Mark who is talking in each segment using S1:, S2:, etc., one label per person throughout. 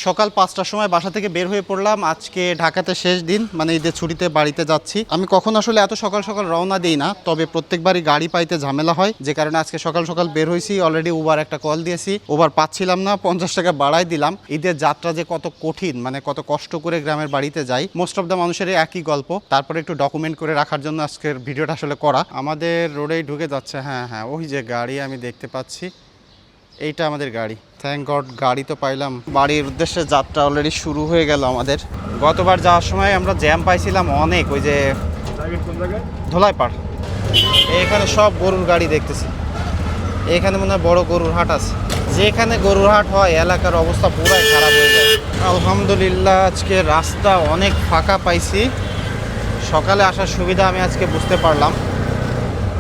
S1: সকাল 5টার সময় বাসা থেকে বের হয়ে পড়লাম। আজকে ঢাকাতে শেষ দিন, মানে ঈদের ছুটিতে বাড়িতে যাচ্ছি। আমি কখন আসলে এত সকাল সকাল রওনা দিই না, তবে প্রত্যেকবারই গাড়ি পাইতে ঝামেলা হয়, যে কারণে আজকে সকাল সকাল বের হয়েছি। অলরেডি উবার একটা কল দিয়েছি, উবার পাচ্ছিলাম না, 50 টাকা বাড়াই দিলাম। ঈদের যাত্রা যে কত কঠিন, মানে কত কষ্ট করে গ্রামের বাড়িতে যাই, মোস্ট অফ দ্য মানুষের একই গল্প। তারপরে একটু ডকুমেন্ট করে রাখার জন্য আজকের ভিডিওটা আসলে করা। আমাদের রোডেই ঢুকে যাচ্ছে, হ্যাঁ হ্যাঁ, ওই যে গাড়ি আমি দেখতে পাচ্ছি, এইটা আমাদের গাড়ি। থ্যাংক গড গাড়ি তো পাইলাম। বাড়ির উদ্দেশ্যে যাত্রা অলরেডি শুরু হয়ে গেল আমাদের। গতবার যাওয়ার সময় আমরা জ্যাম পাইছিলাম অনেক, ওই যে ধোলাইপাড়। এখানে সব গরুর গাড়ি দেখতেছি। এখানে মনে হয় বড় গরুর হাট আছে। যেখানে গরুর হাট হয় এলাকার অবস্থা পুরাই খারাপ হয়ে যায়। আলহামদুলিল্লাহ আজকে রাস্তা অনেক ফাঁকা পাইছি। সকালে আসার সুবিধা আমি আজকে বুঝতে পারলাম।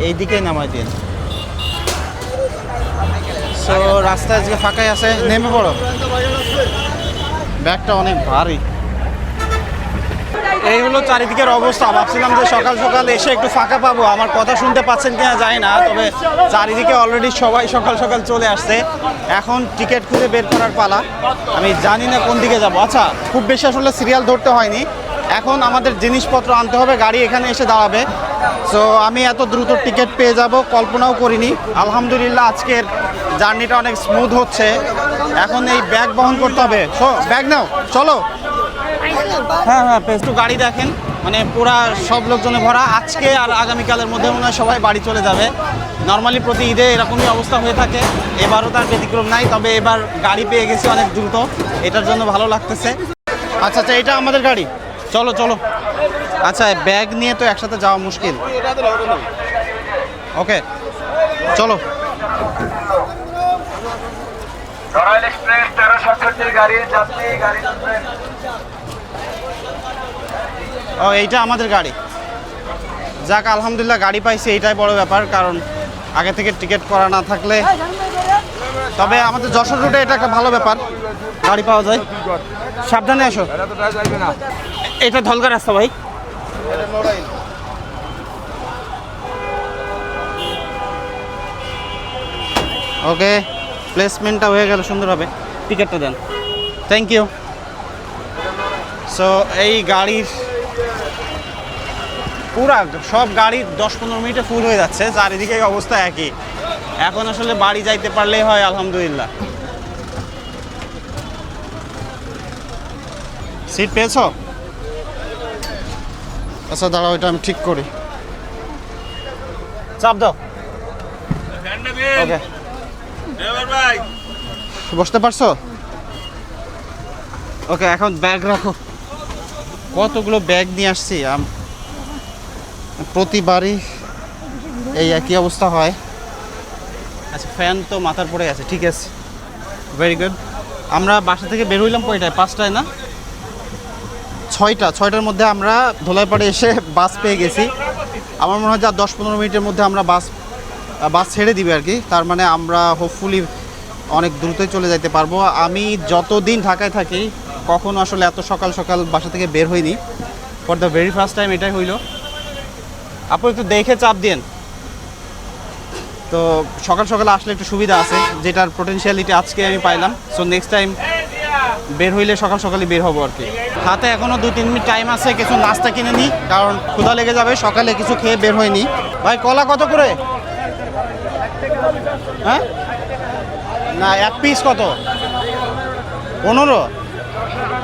S1: এই দিকেই নামাই দিন। তো রাস্তা আজকে ফাঁকাই আছে, নেমে পড়ো। ব্যাগটা অনেক ভারী। এই হলো চারিদিকের অবস্থা। ভাবছিলাম যে সকাল সকাল এসে একটু ফাঁকা পাবো, আমার কথা শুনতে পাচ্ছেন কিনা জানি না, তবে চারিদিকে অলরেডি সবাই সকাল সকাল চলে আসছে। এখন টিকিট খুঁজে বের করার পালা। আমি জানি না কোন দিকে যাব। আচ্ছা, খুব বেশি আসলে সিরিয়াল ধরতে হয়নি। এখন আমাদের জিনিসপত্র আনতে হবে, গাড়ি এখানে এসে দাঁড়াবে। সো আমি এত দ্রুত টিকিট পেয়ে যাব কল্পনাও করিনি। আলহামদুলিল্লাহ আজকের জার্নিটা অনেক স্মুথ হচ্ছে। এখন এই ব্যাগ বহন করতে হবে। ব্যাগ নাও, চলো। হ্যাঁ হ্যাঁ, একটু গাড়ি দেখেন, মানে পুরা সব লোকজনে ভরা। আজকে আর আগামীকালের মধ্যে মনে হয় সবাই বাড়ি চলে যাবে। নর্মালি প্রতি ঈদে এরকমই অবস্থা হয়ে থাকে, এবারও তার ব্যতিক্রম নাই। তবে এবার গাড়ি পেয়ে গেছি অনেক দ্রুত, এটার জন্য ভালো লাগতেছে। আচ্ছা আচ্ছা, এটা আমাদের গাড়ি, চলো চলো। আচ্ছা, ব্যাগ নিয়ে তো একসাথে যাওয়া মুশকিল। ওকে চলো। ও, এইটা আমাদের গাড়ি। যাক আলহামদুলিল্লাহ গাড়ি পাইছি, এইটাই বড় ব্যাপার। কারণ আগে থেকে টিকিট করা না থাকলে, তবে আমাদের যশোর রুটে এটা একটা ভালো ব্যাপার, গাড়ি পাওয়া যায়। সাবধানে আসো। এটা ধলকা রাস্তা ভাই। ওকে, প্লেসমেন্টটা হয়ে গেল সুন্দরভাবে। টিকিটটা দেন, থ্যাংক ইউ। সো এই গাড়ির পুরা সব গাড়ি 10-15 মিনিটে ফুল হয়ে যাচ্ছে। চারিদিকে অবস্থা একই। এখন আসলে বাড়ি যাইতে পারলেই হয় আলহামদুলিল্লাহ। সিট পেয়েছো? আচ্ছা দাঁড়াও, এটা আমি ঠিক করি। চাপ দাও। ওকে, বসতে পারছো? ওকে, এখন ব্যাগ রাখো। কতগুলো ব্যাগ নিয়ে আসছি। প্রতিবারই এই একই অবস্থা হয়। আচ্ছা, ফ্যান তো মাথার পরে আছে, ঠিক আছে, ভেরি গুড। আমরা বাসা থেকে বের হইলাম কয়টায়? 5টায় না 6টার মধ্যে আমরা ধোলাইপাড়ে এসে বাস পেয়ে গেছি। আমার মনে হয় যে 10-15 মিনিটের মধ্যে আমরা বাস ছেড়ে দিবে আর কি। তার মানে আমরা হোপফুলি অনেক দ্রুতই চলে যেতে পারবো। আমি যতদিন ঢাকায় থাকি কখনো আসলে এত সকাল সকাল বাসা থেকে বের হইনি। For the very first time এটাই হইল। আপু একটু দেখে চাপ দিন। তো সকাল সকাল আসলে একটু সুবিধা আছে, যেটার পোটেনশিয়ালিটি আজকে আমি পাইলাম। সো নেক্সট টাইম বের হইলে সকাল সকালই বের হবো আর কি। হাতে এখনও 2-3 মিনিট টাইম আছে, কিছু নাস্তা কিনে নিই, কারণ ক্ষুধা লেগে যাবে। সকালে কিছু খেয়ে বের হয়নি। ভাই কলা কত করে? হ্যাঁ না, এক পিস কত? 15?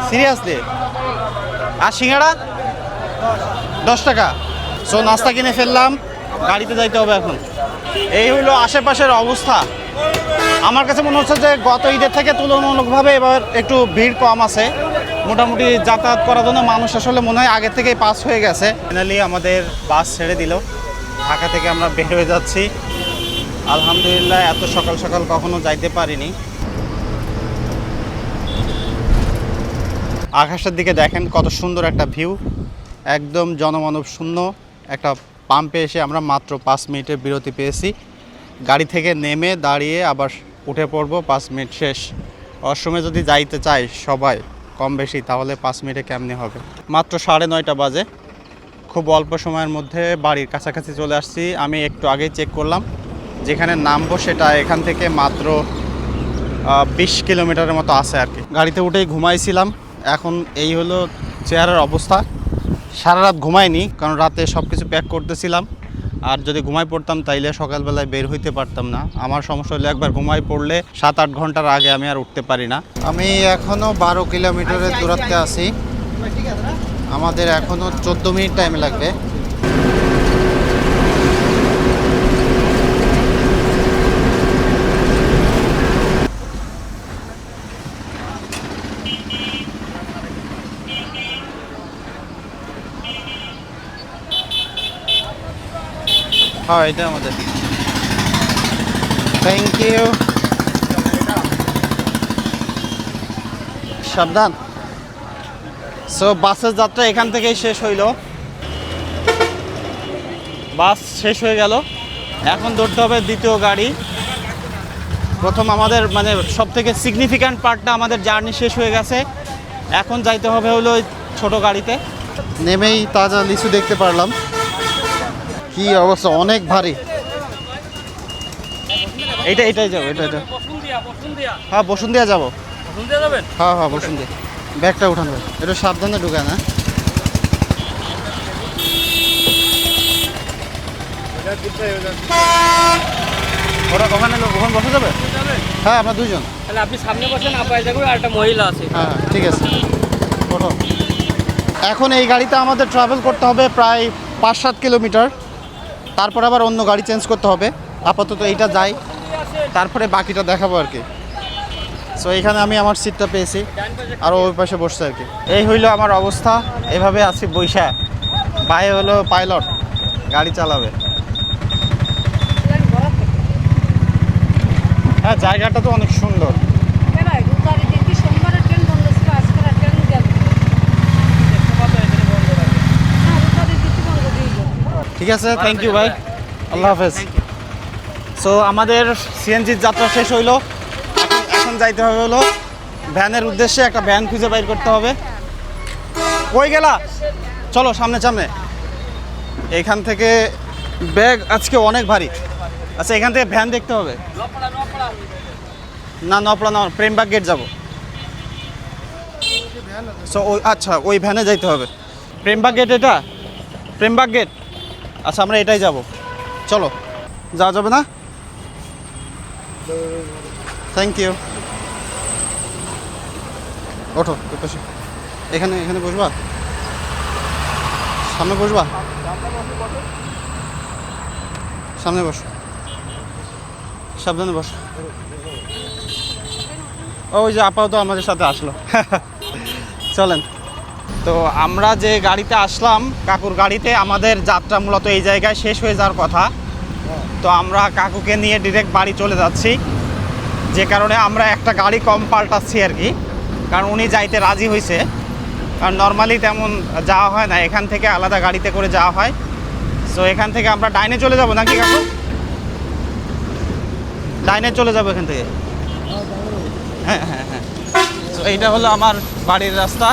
S1: সিরিয়াসলি? আর সিঙ্গাড়া 10 টাকা। সো নাস্তা কিনে ফেললাম, গাড়িতে যাইতে হবে এখন। এই হলো আশেপাশের অবস্থা। আমার কাছে মনে হচ্ছে যে গত ঈদের থেকে তুলনামূলকভাবে এবার একটু ভিড় কম আছে। মোটামুটি যাতায়াত করার জন্য মানুষ আসলে মনে হয় আগের থেকেই পাস হয়ে গেছে। ফাইনালি আমাদের বাস ছেড়ে দিল, ঢাকা থেকে আমরা বের হয়ে যাচ্ছি। আলহামদুলিল্লাহ এত সকাল সকাল কখনো যাইতে পারিনি। আকাশের দিকে দেখেন কত সুন্দর একটা ভিউ, একদম জনমানব শূন্য একটা পাম্পে এসে আমরা মাত্র 5 মিনিটের বিরতি পেয়েছি। গাড়ি থেকে নেমে দাঁড়িয়ে আবার উঠে পড়বো, 5 মিনিট শেষ। ওয়াশরুমে যদি যাইতে চাই সবাই কম বেশি, তাহলে 5 মিনিটে কেমনে হবে? মাত্র 9:30 বাজে। খুব অল্প সময়ের মধ্যে বাড়ির কাছাকাছি চলে আসছি। আমি একটু আগেই চেক করলাম, যেখানে নামবো সেটা এখান থেকে মাত্র 20 কিলোমিটারের মতো আছে আর কি। গাড়িতে উঠেই ঘুমাইছিলাম, এখন এই হলো চেয়ারের অবস্থা। সারা রাত ঘুমাইনি, কারণ রাতে সব কিছু প্যাক করতেছিলাম। আর যদি ঘুমাই পড়তাম তাইলে সকালবেলায় বের হইতে পারতাম না। আমার সমস্যা হলো একবার ঘুমাই পড়লে 7-8 ঘন্টার আগে আমি আর উঠতে পারি না। আমি এখনও 12 কিলোমিটারের দূরত্বে আছি, আমাদের এখনও 14 মিনিট টাইম লাগবে। হ্যাঁ, এটা আমাদের। Thank you. সাবধান। সো বাসের যাত্রা এখান থেকেই শেষ হইল, বাস শেষ হয়ে গেল। এখন ধরতে হবে দ্বিতীয় গাড়ি। প্রথম আমাদের মানে সব থেকে সিগনিফিক্যান্ট পার্টটা আমাদের জার্নি শেষ হয়ে গেছে, এখন যাইতে হবে হলো ওই ছোটো গাড়িতে। নেমেই তাজা লিচু দেখতে পারলাম, কি অবস্থা, অনেক ভারী। এটাই যাবো, এটা হ্যাঁ বসুন্ধিয়া যাবো। হ্যাঁ বসুন্ধিয়া। ব্যাগটা উঠান ভাই, এটা সাবধানে ঢুকায় না। ওরা ওখানে বসা যাবে? হ্যাঁ, আমরা দুজন।
S2: তাহলে আপনি সামনে বসেন, আপায় যাবে, আর একটা মহিলা আছে।
S1: হ্যাঁ ঠিক আছে, ওঠো। এখন এই গাড়িতে আমাদের ট্রাভেল করতে হবে প্রায় 5-7 কিলোমিটার, তারপর আবার অন্য গাড়ি চেঞ্জ করতে হবে। আপাতত এইটা যাই, তারপরে বাকিটা দেখাবো আর কি। সো এখানে আমি আমার সিটটা পেয়েছি, আর ওই পাশে বসছে আর কি। এই হইলো আমার অবস্থা, এভাবে আছি বৈশা। ভাই হলো পাইলট, গাড়ি চালাবে। হ্যাঁ, জায়গাটা তো অনেক সুন্দর। ঠিক আছে, থ্যাংক ইউ ভাই, আল্লাহ হাফেজ। সো আমাদের সিএনজির যাত্রা শেষ হইলো, এখন যাইতে হবে হলো ভ্যানের উদ্দেশ্যে। একটা ভ্যান খুঁজে বাইর করতে হবে। কই গেলা? চলো সামনে সামনে। এখান থেকে ব্যাগ আজকে অনেক ভারী। আচ্ছা, এখান থেকে ভ্যান দেখতে হবে। না, নপড়া না, প্রেমবাগ গেট যাবো। সো ওই, আচ্ছা ওই ভ্যানে যাইতে হবে। প্রেমবাগ গেট, এটা প্রেমবাগ গেট। আচ্ছা, আমরা এটাই যাব, চলো। যাওয়া যাবে না? Thank you. ওঠো, এখানে বসবা, সামনে বসবা, সামনে বস, সাবধানে বস। ওই যে আপাতত আমাদের সাথে আসলো। চলেন। তো আমরা যে গাড়িতে আসলাম, কাকুর গাড়িতে, আমাদের যাত্রা মূলত এই জায়গায় শেষ হয়ে যাওয়ার কথা। তো আমরা কাকুকে নিয়ে ডিরেক্ট বাড়ি চলে যাচ্ছি, যে কারণে আমরা একটা গাড়ি কম পাল্টাচ্ছি আর কি, কারণ উনি যাইতে রাজি হয়েছে। কারণ নর্মালি তেমন যাওয়া হয় না, এখান থেকে আলাদা গাড়িতে করে যাওয়া হয়। সো এখান থেকে আমরা ডাইনে চলে যাব নাকি কাকু? ডাইনে চলে যাবো এখান থেকে। হ্যাঁ। তো এইটা হলো আমার বাড়ির রাস্তা।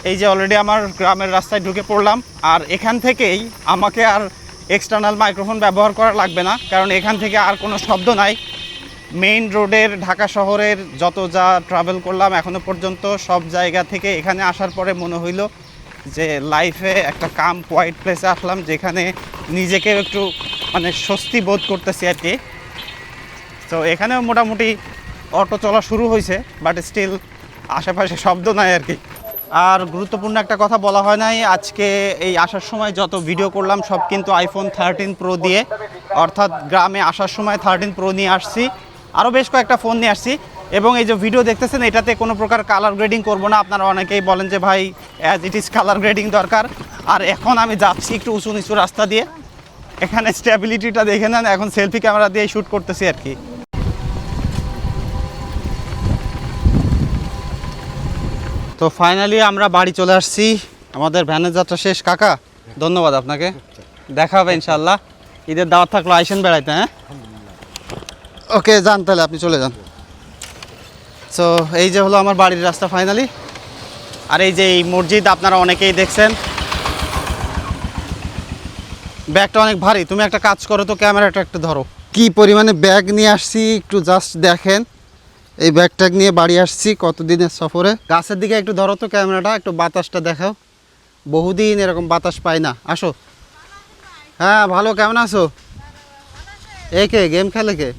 S1: এই যে অলরেডি আমার গ্রামের রাস্তায় ঢুকে পড়লাম। আর এখান থেকেই আমাকে আর এক্সটার্নাল মাইক্রোফোন ব্যবহার করা লাগবে না, কারণ এখান থেকে আর কোনো শব্দ নাই। মেইন রোডের ঢাকা শহরের যত যা ট্রাভেল করলাম এখনো পর্যন্ত, সব জায়গা থেকে এখানে আসার পরে মনে হইলো যে লাইফে একটা কাম কোয়াইট প্লেসে আসলাম, যেখানে নিজেকে একটু মানে স্বস্তি বোধ করতেছি আর কি। তো এখানেও মোটামুটি অটো চলা শুরু হয়েছে, বাট স্টিল আশেপাশে শব্দ নাই আর কি। আর গুরুত্বপূর্ণ একটা কথা বলা হয় নাই, আজকে এই আসার সময় যত ভিডিও করলাম সব কিন্তু আইফোন 13 প্রো দিয়ে, অর্থাৎ গ্রামে আসার সময় 13 প্রো নিয়ে আসছি, আরও বেশ কয়েকটা ফোন নিয়ে আসছি। এবং এই যে ভিডিও দেখতেছেন, এটাতে কোনো প্রকার কালার গ্রেডিং করব না। আপনারা অনেকেই বলেন যে ভাই as it is colour grading দরকার। আর এখন আমি যাচ্ছি একটু উঁচু নিচু রাস্তা দিয়ে, এখানে স্টেবিলিটিটা দেখে নেন। এখন সেলফি ক্যামেরা দিয়ে শ্যুট করতেছি আর কি। তো ফাইনালি আমরা বাড়ি চলে আসছি, আমাদের ভ্যানের যাত্রা শেষ। কাকা ধন্যবাদ আপনাকে, দেখা হবে ইনশাল্লাহ। ঈদের দাওয়াত থাকলো, আইসেন বেড়াইতে। হ্যাঁ, ওকে, যান তাহলে, আপনি চলে যান। সো এই যে হলো আমার বাড়ির রাস্তা ফাইনালি। আর এই যে এই মসজিদ আপনারা অনেকেই দেখছেন। ব্যাগটা অনেক ভারী, তুমি একটা কাজ করো তো, ক্যামেরাটা একটু ধরো। কি পরিমাণে ব্যাগ নিয়ে আসছি একটু জাস্ট দেখেন। এই ব্যাগ ট্যাগ নিয়ে বাড়ি আসছি কতদিনের সফরে। গাছের দিকে একটু ধরো তো ক্যামেরাটা, একটু বাতাসটা দেখাও। বহুদিন এরকম বাতাস পাই না। আসো। হ্যাঁ ভালো, কেমন আছো? এ কে গেম খেলে কে?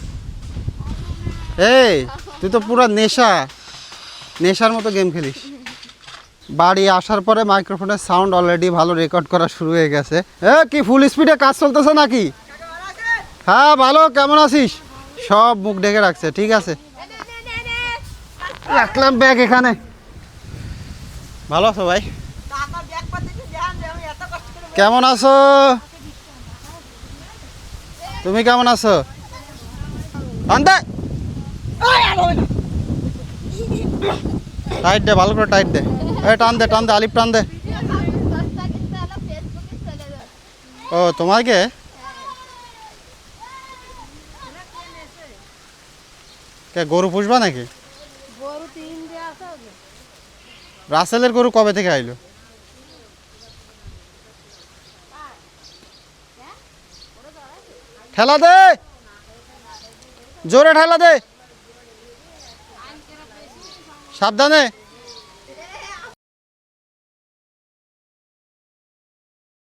S1: এই তুই তো পুরো নেশার মতো গেম খেলিস। বাড়ি আসার পরে মাইক্রোফোনের সাউন্ড অলরেডি ভালো রেকর্ড করা শুরু হয়ে গেছে। কি ফুল স্পিডে কাজ চলতেছে নাকি? হ্যাঁ ভালো, কেমন আছিস? সব মুখ ঢেকে রাখছে, ঠিক আছে রাখলাম ব্যাগ এখানে। ভালো আছো ভাই? কেমন আছো? তুমি কেমন আছো? আনতে টাইট দে, ভালো করে টাইট দে। টান দে টান দে, আলিপ টান দে। ও তোমাকে গরু পুষবা নাকি? রাসেলের গরু কবে থেকে আইলো? ঠেলা দে, জোরে ঠেলা দে, সাবধানে।